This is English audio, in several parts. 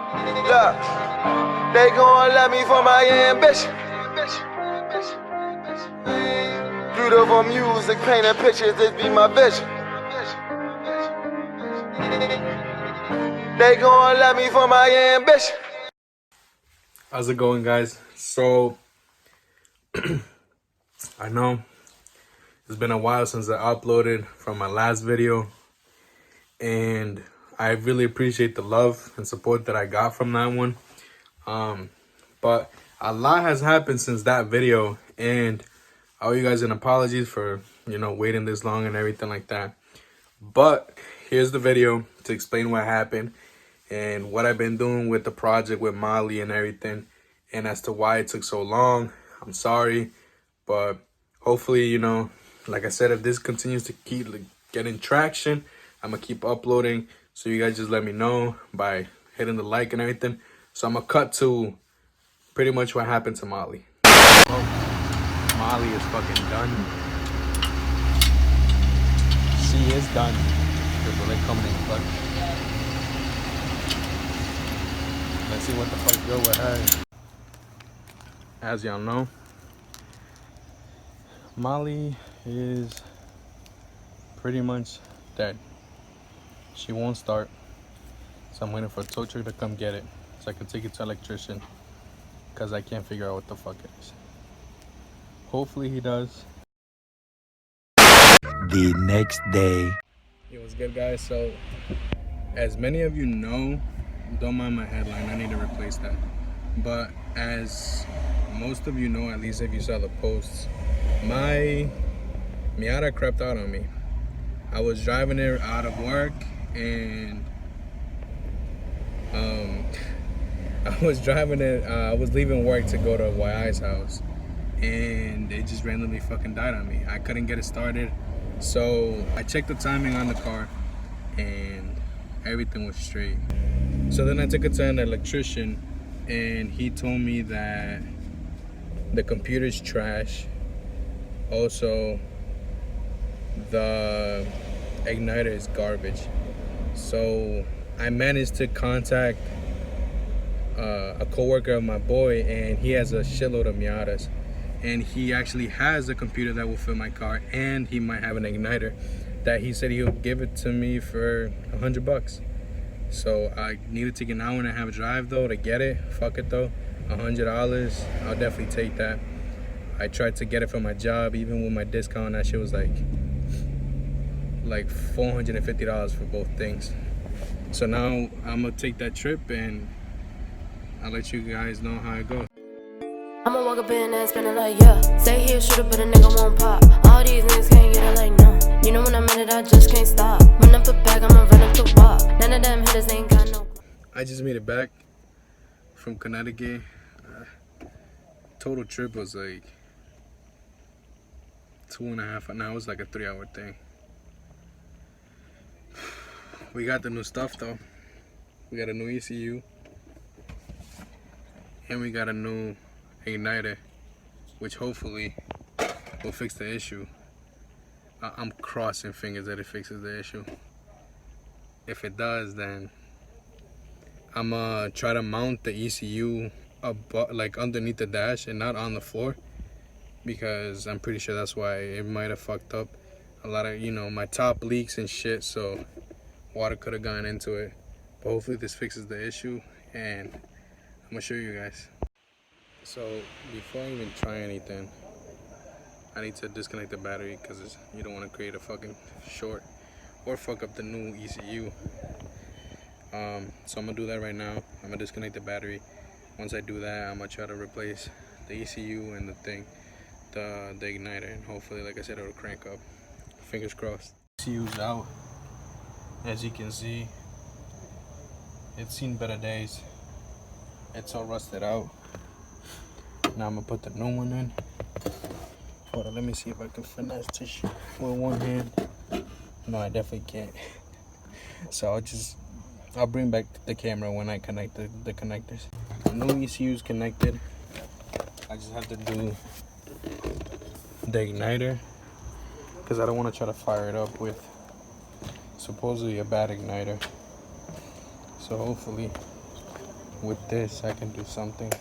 Look, they gon' love me for my ambition. Beautiful music, painting pictures, this be my vision. They gon' love me for my ambition. How's it going, guys? So I know it's been a while since I uploaded from my last video, and I really appreciate the love and support that I got from that one. But a lot has happened since that video, and I owe you guys an apology for, waiting this long and everything like that. But here's the video to explain what happened and what I've been doing with the project with Molly and everything, and as to why it took so long. I'm sorry, but hopefully, like I said, if this continues to keep getting traction, I'm gonna keep uploading. So you guys just let me know by hitting the like and everything. So I'm gonna cut to pretty much what happened to Molly. Molly is fucking done. She is done. Because they're coming in clutch. Let's see what the fuck's good with her. As y'all know, Molly is pretty much dead. She won't start. So I'm waiting for a tow truck to come get it so I can take it to an electrician, because I can't figure out what the fuck it is. Hopefully he does. The next day. It was good, guys. So as many of you know, don't mind my headline, I need to replace that. But as most of you know, at least if you saw the posts, my Miata crept out on me. I was driving it out of work, and I was leaving work to go to YI's house, and it just randomly fucking died on me. I couldn't get it started, so I checked the timing on the car and everything was straight. So then I took it to an electrician, and he told me that the computer's trash. Also, the igniter is garbage. So I managed to contact a co-worker of my boy, and he has a shitload of Miatas, and he actually has a computer that will fit my car, and he might have an igniter that he said he'll give it to me for $100. So I need to take an hour and a half drive though to get it. Fuck it though, $100, I'll definitely take that. I tried to get it for my job, even with my discount, that shit was like $450 for both things. So now I'm gonna take that trip and I'll let you guys know how it goes. I'ma walk up in and spend it like, yeah. Say he'll shoot it, but a nigga won't pop. All these niggas can't get it like, no. You know when I'm in it, I just can't stop. Run up the bag, I'ma run up the walk. None of them hitters ain't got no. I just made it back from Connecticut. Total trip was like 2.5 hours. It was like a 3-hour thing. We got the new stuff though. We got a new ECU. And we got a new igniter, which hopefully will fix the issue. I'm crossing fingers that it fixes the issue. If it does, then I'm gonna try to mount the ECU like underneath the dash and not on the floor, because I'm pretty sure that's why it might have fucked up. A lot of, my top leaks and shit, so water could have gone into it. But hopefully this fixes the issue, and I'm gonna show you guys. So before I even try anything, I need to disconnect the battery, because you don't want to create a fucking short or fuck up the new ECU. So I'm gonna do that right now. I'm gonna disconnect the battery. Once I do that, I'm gonna try to replace the ECU and the igniter, and hopefully, like I said, it'll crank up. Fingers crossed. ECU's out. As you can see, it's seen better days. It's all rusted out. Now I'm gonna put the new one in. Hold on, let me see if I can finesse this with one hand. No, I definitely can't. So I'll bring back the camera when I connect the connectors. The new ECU is connected. I just have to do the igniter, because I don't want to try to fire it up with supposedly a bad igniter. So hopefully with this I can do something.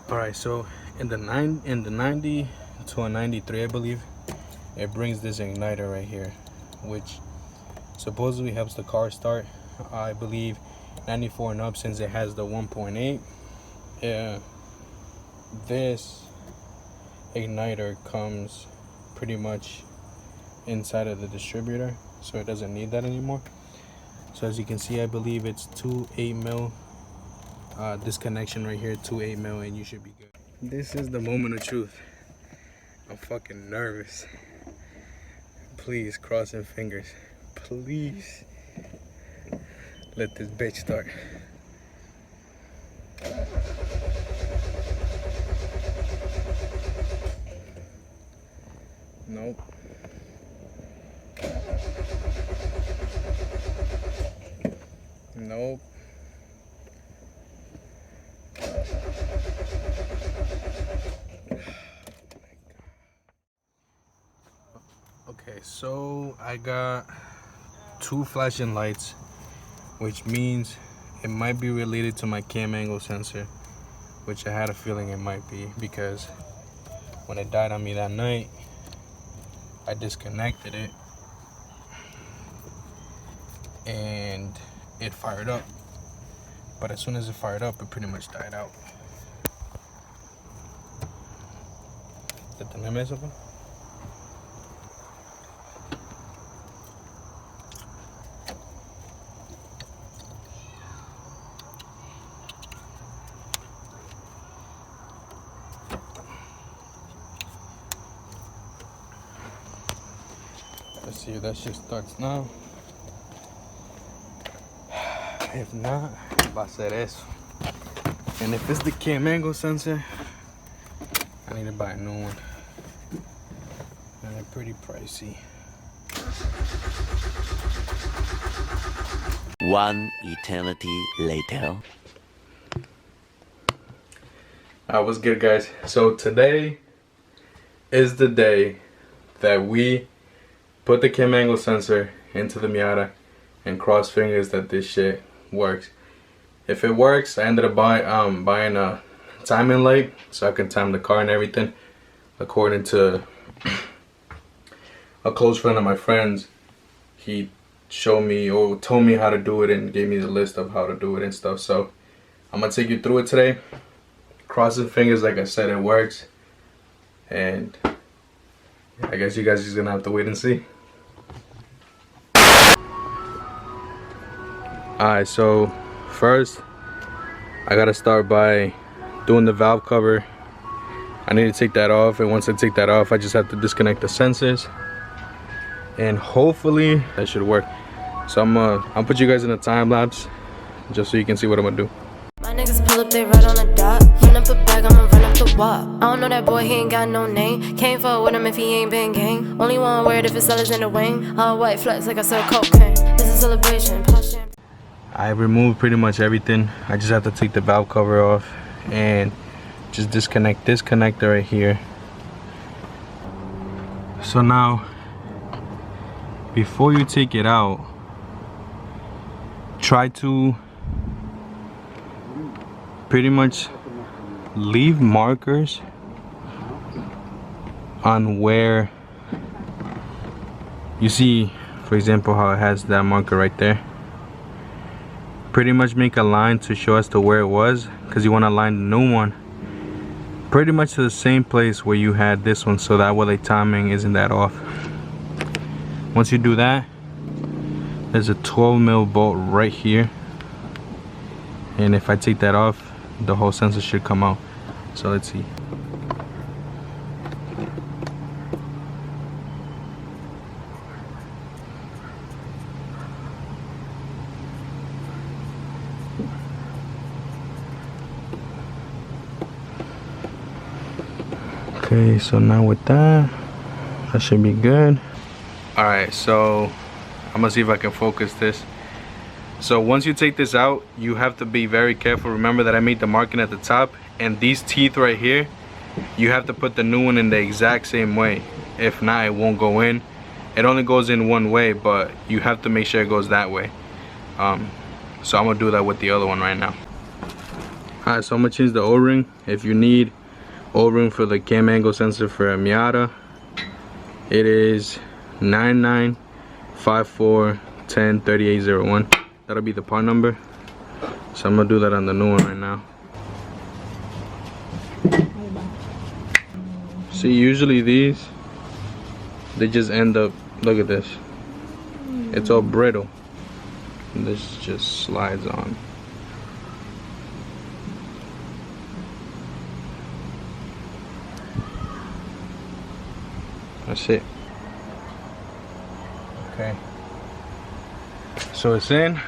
All right, so in the 90 to a 93, I believe, it brings this igniter right here, which supposedly helps the car start. I believe 94 and up, since it has the 1.8, this igniter comes pretty much inside of the distributor, so it doesn't need that anymore. So as you can see, I believe it's 2 8mm disconnection right here, 2 8mm, and you should be good. This is the moment of truth. I'm fucking nervous. Please, crossing fingers, please let this bitch start. Nope. Nope. Okay, so I got 2 flashing lights, which means it might be related to my cam angle sensor, which I had a feeling it might be, because when it died on me that night, I disconnected it and it fired up. But as soon as it fired up, it pretty much died out. ¿Te eso? Let's see if that shit starts now. If not, va a ser eso. And if it's the cam angle sensor, I need to buy a new one. And they're pretty pricey. One eternity later. What's good, guys? So today is the day that we put the cam angle sensor into the Miata and cross fingers that this shit works. If it works, I ended up buying a timing light so I can time the car and everything according to a close friend of my friend's. He showed me or told me how to do it and gave me the list of how to do it and stuff. So I'm gonna take you through it today. Crossing fingers, like I said, it works. And I guess you guys are just gonna have to wait and see. Alright, so first I gotta start by doing the valve cover. I need to take that off, and once I take that off, I just have to disconnect the sensors, and hopefully that should work. So I'll put you guys in a time lapse just so you can see what I'm gonna do. My niggas pull up, they right on the dot. Run up the bag, I'ma run up the wop. I don't know that boy, he ain't got no name. Can't fuck with him if he ain't been gang. Only one word if it's sellers in the wing. All white flex like I sell cocaine. This is a celebration, pop champagne. I removed pretty much everything. I just have to take the valve cover off and just disconnect this connector right here. So now, before you take it out, try to pretty much leave markers on where you see, for example, how it has that marker right there. Pretty much make a line to show us to where it was, because you want to line the new one pretty much to the same place where you had this one, so that way the timing isn't that off. Once you do that, there's a 12mm bolt right here, and if I take that off, the whole sensor should come out. So let's see. Okay, so now with that should be good. All right, so I'm gonna see if I can focus this. So once you take this out, you have to be very careful. Remember that I made the marking at the top, and these teeth right here, you have to put the new one in the exact same way. If not, it won't go in. It only goes in one way, but you have to make sure it goes that way. So I'm gonna do that with the other one right now. Alright, so I'm gonna change the O-ring. If you need O-ring for the cam angle sensor for a Miata, it is 9954103801. That'll be the part number. So I'm gonna do that on the new one right now. See, usually these, they just end up, look at this. It's all brittle. And this just slides on. That's it. Okay. So it's in.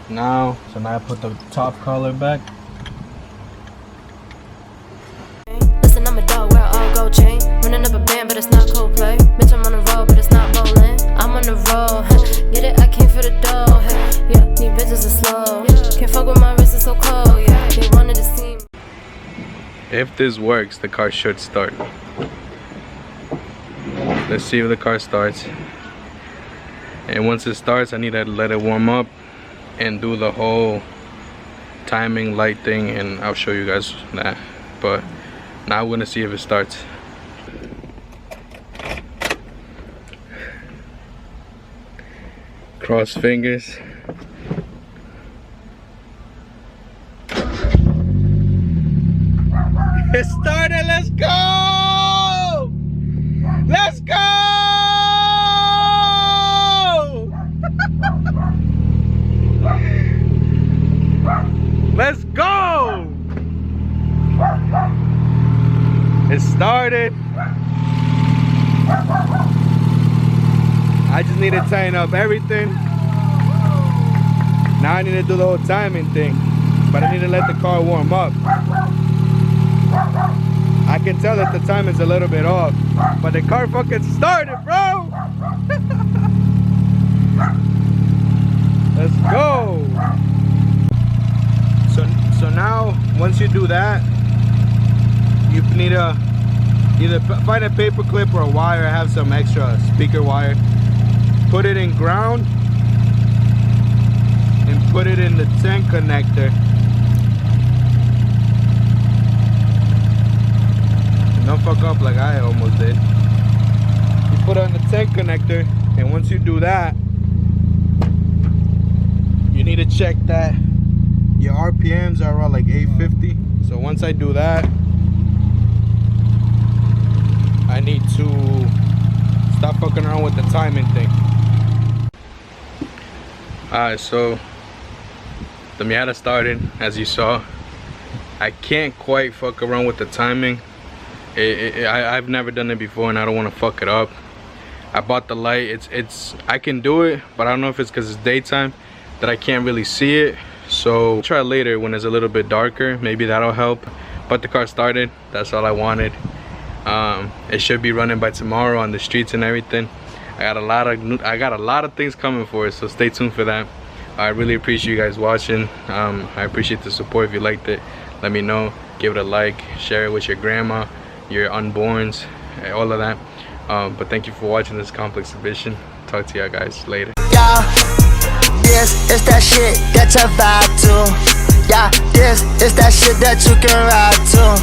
Now I put the top collar back. Listen, I'm a dog, wear all gold chain. Running up a band, but it's not Coldplay. Bitch, I'm on the road, but it's not bowling. I'm on the road, get it, I came for the dough. Yeah, these bitches are slow. Can't fuck with my wrist, it's so cold. Yeah, they wanted to see me. If this works, the car should start. Let's see if the car starts. And once it starts, I need to let it warm up and do the whole timing light thing, and I'll show you guys that. But now we're gonna see if it starts. Cross fingers. It started, let's go! Let's go! Let's go! It started. I just need to tighten up everything. Now I need to do the whole timing thing, but I need to let the car warm up. I can tell that the time is a little bit off, but the car fucking started, bro. Let's go. So now, once you do that, you need to either find a paper clip or a wire. I have some extra speaker wire. Put it in ground and put it in the tank connector. And don't fuck up like I almost did. You put it on the tank connector, and once you do that, you need to check that your RPMs are around like 850. So once I do that, I need to stop fucking around with the timing thing. Alright, so the Miata started, as you saw. I can't quite fuck around with the timing. I've never done it before, and I don't want to fuck it up. I bought the light. I can do it, but I don't know if it's because it's daytime that I can't really see it. So I'll try later when it's a little bit darker. Maybe that'll help. But the car started. That's all I wanted. It should be running by tomorrow on the streets and everything. I got a lot of things coming for it, so stay tuned for that. I really appreciate you guys watching. I appreciate the support. If you liked it, let me know. Give it a like, share it with your grandma, your unborns, all of that. But thank you for watching this complex edition. Talk to y'all guys later. Yeah, this is that shit that you vibe to. Yeah, this is that shit that you can ride to.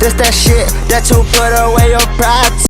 This that shit that you put away your pride to.